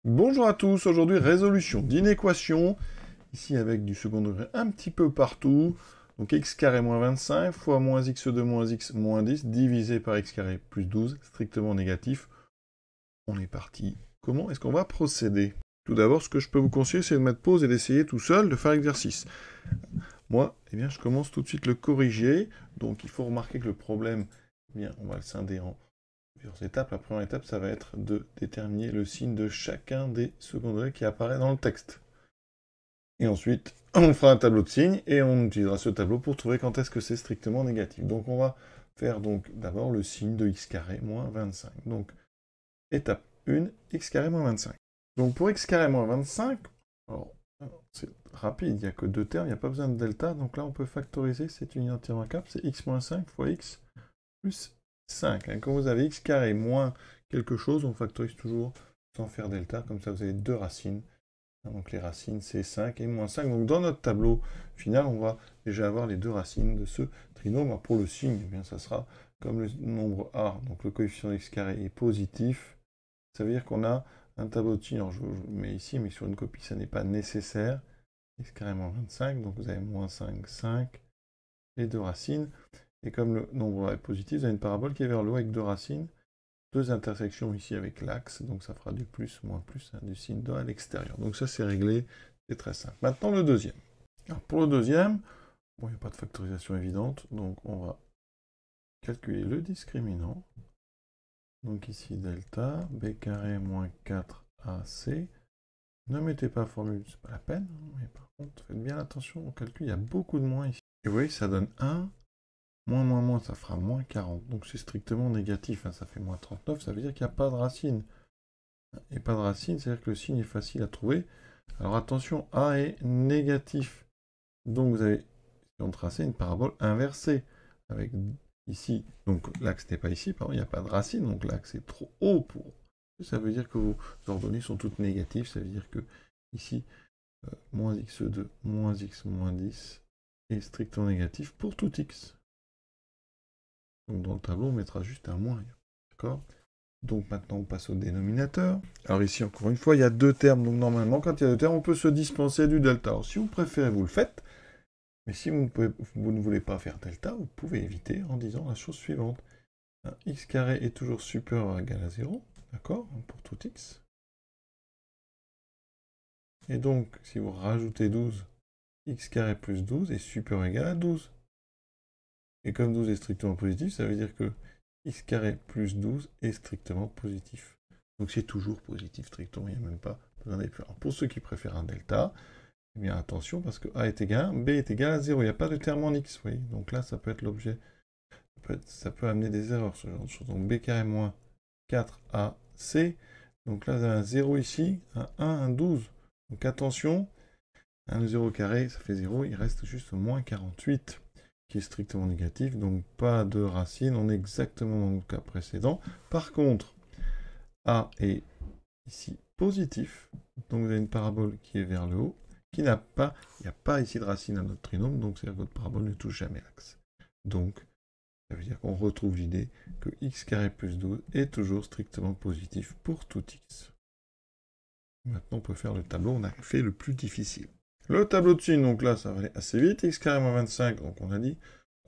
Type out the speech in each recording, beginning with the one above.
Bonjour à tous, aujourd'hui résolution d'inéquation, ici avec du second degré un petit peu partout. Donc x carré moins 25 fois moins x2 moins x moins 10 divisé par x carré plus 12, strictement négatif. On est parti. Comment est-ce qu'on va procéder? Tout d'abord, ce que je peux vous conseiller, c'est de mettre pause et d'essayer tout seul de faire l'exercice. Moi, eh bien, je commence tout de suite le corriger. Donc il faut remarquer que le problème, eh bien, on va le scinder en plusieurs étapes. La première étape, ça va être de déterminer le signe de chacun des seconds degrés qui apparaît dans le texte. Et ensuite, on fera un tableau de signes et on utilisera ce tableau pour trouver quand est-ce que c'est strictement négatif. Donc on va faire donc d'abord le signe de x carré moins 25. Donc étape 1, x carré moins 25. Donc pour x carré moins 25, alors c'est rapide, il n'y a que deux termes, il n'y a pas besoin de delta. Donc là on peut factoriser, c'est une unité entière cap, c'est x moins 5 fois x plus 5. Quand vous avez x carré moins quelque chose, on factorise toujours sans faire delta, comme ça vous avez deux racines. Donc les racines c'est 5 et moins 5. Donc dans notre tableau final, on va déjà avoir les deux racines de ce trinôme. Pour le signe, eh bien, ça sera comme le nombre A, donc le coefficient de x carré est positif. Ça veut dire qu'on a un tableau de signes. Alors je mets ici, mais sur une copie, ça n'est pas nécessaire. X carré moins 25, donc vous avez moins 5, 5, les deux racines. Et comme le nombre A est positif, vous avez une parabole qui est vers le haut avec deux racines. Deux intersections ici avec l'axe, donc ça fera du plus, moins plus, du signe de à l'extérieur. Donc ça c'est réglé, c'est très simple. Maintenant le deuxième. Alors pour le deuxième, bon, il n'y a pas de factorisation évidente, donc on va calculer le discriminant. Donc ici delta, b carré moins 4ac. Ne mettez pas formule, c'est pas la peine, mais par contre faites bien attention au calcul, il y a beaucoup de moins ici. Et vous voyez, ça donne 1. Moins, moins, moins, ça fera moins 40. Donc c'est strictement négatif. Ça fait moins 39. Ça veut dire qu'il n'y a pas de racine. Et pas de racine, c'est-à-dire que le signe est facile à trouver. Alors attention, A est négatif. Donc vous avez, si on traçait une parabole inversée. Avec ici, donc l'axe n'est pas ici, pardon, il n'y a pas de racine. Donc l'axe est trop haut pour. Ça veut dire que vos ordonnées sont toutes négatives. Ça veut dire que ici, moins x2, moins x moins 10 est strictement négatif pour tout x. Donc dans le tableau, on mettra juste un moins. D'accord? Donc maintenant, on passe au dénominateur. Alors ici, encore une fois, il y a deux termes. Donc normalement, quand il y a deux termes, on peut se dispenser du delta. Alors si vous préférez, vous le faites. Mais si vous ne voulez pas faire delta, vous pouvez éviter en disant la chose suivante. X carré est toujours supérieur ou égal à 0. D'accord? Pour tout x. Et donc, si vous rajoutez 12, x carré plus 12 est supérieur ou égal à 12. Et comme 12 est strictement positif, ça veut dire que x carré plus 12 est strictement positif. Donc c'est toujours positif strictement, il n'y a même pas besoin d'être plus. Alors pour ceux qui préfèrent un delta, eh bien attention parce que a est égal à 1, b est égal à 0, il n'y a pas de terme en x, vous voyez. Donc là ça peut être l'objet, ça peut amener des erreurs, ce genre de choses. Donc b carré moins 4ac, donc là vous avez un 0 ici, un 1, un 12. Donc attention, un 0 carré ça fait 0, il reste juste moins 48. Qui est strictement négatif, donc pas de racine, on est exactement dans le cas précédent. Par contre, A est ici positif, donc vous avez une parabole qui est vers le haut, qui n'a pas, il n'y a pas ici de racine à notre trinôme, donc c'est-à-dire que votre parabole ne touche jamais l'axe. Donc, ça veut dire qu'on retrouve l'idée que x carré plus 12 est toujours strictement positif pour tout x. Maintenant, on peut faire le tableau, on a fait le plus difficile. Le tableau de signes, donc là, ça va aller assez vite. X carré moins 25, donc on a dit.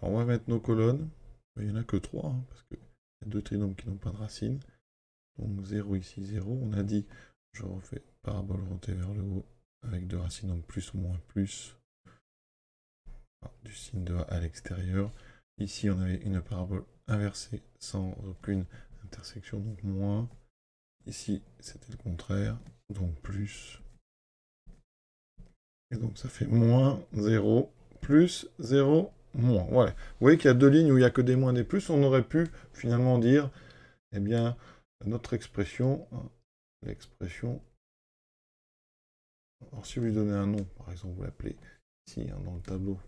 Alors on va mettre nos colonnes. Il n'y en a que 3, parce qu'il y a deux trinômes qui n'ont pas de racine. Donc 0 ici, 0. On a dit, je refais parabole orientée vers le haut, avec deux racines, donc plus, moins, plus. Alors, du signe de A à l'extérieur. Ici, on avait une parabole inversée, sans aucune intersection, donc moins. Ici, c'était le contraire, donc plus. Et donc ça fait moins 0, plus 0, moins. Voilà. Vous voyez qu'il y a deux lignes où il n'y a que des moins et des plus. On aurait pu finalement dire, eh bien, notre expression, l'expression, alors si vous lui donnez un nom, par exemple, vous l'appelez ici, dans le tableau,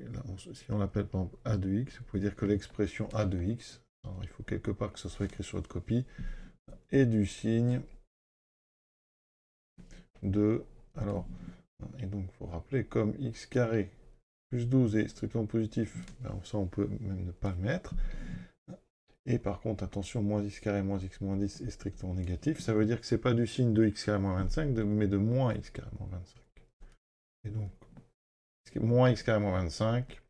là, si on l'appelle par exemple a de x, vous pouvez dire que l'expression a de x, alors il faut quelque part que ce soit écrit sur votre copie, est du signe de, alors, et donc il faut rappeler, comme x carré plus 12 est strictement positif, ben ça on peut même ne pas le mettre. Et par contre, attention, moins x carré moins x moins 10 est strictement négatif. Ça veut dire que c'est pas du signe de x carré moins 25, mais de moins x carré moins 25. Et donc, moins x carré moins 25,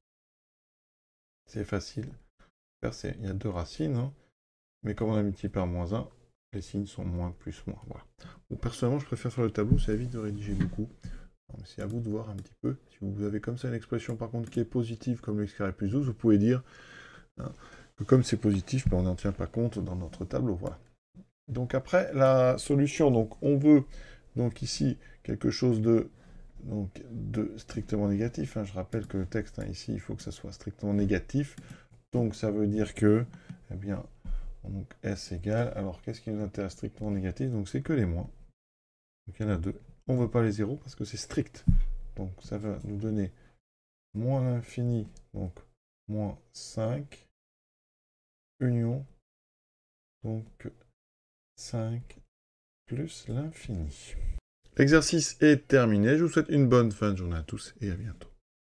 c'est facile. Il y a deux racines, hein, mais comme on a multiplié par moins 1, les signes sont moins, plus, moins. Voilà. Bon, personnellement, je préfère faire le tableau, ça évite de rédiger beaucoup. C'est à vous de voir un petit peu. Si vous avez comme ça une expression, par contre, qui est positive, comme le x carré plus 12, vous pouvez dire hein, que comme c'est positif, ben, on n'en tient pas compte dans notre tableau. Voilà. Donc après, la solution, donc on veut donc ici quelque chose de strictement négatif. Hein. Je rappelle que le texte, hein, ici, il faut que ça soit strictement négatif. Donc ça veut dire que, eh bien, donc S égale, alors qu'est-ce qui nous intéresse strictement négatif? Donc c'est que les moins. Donc il y en a deux. On ne veut pas les zéros parce que c'est strict. Donc ça va nous donner moins l'infini, donc moins 5, union, donc 5 plus l'infini. L'exercice est terminé. Je vous souhaite une bonne fin de journée à tous et à bientôt.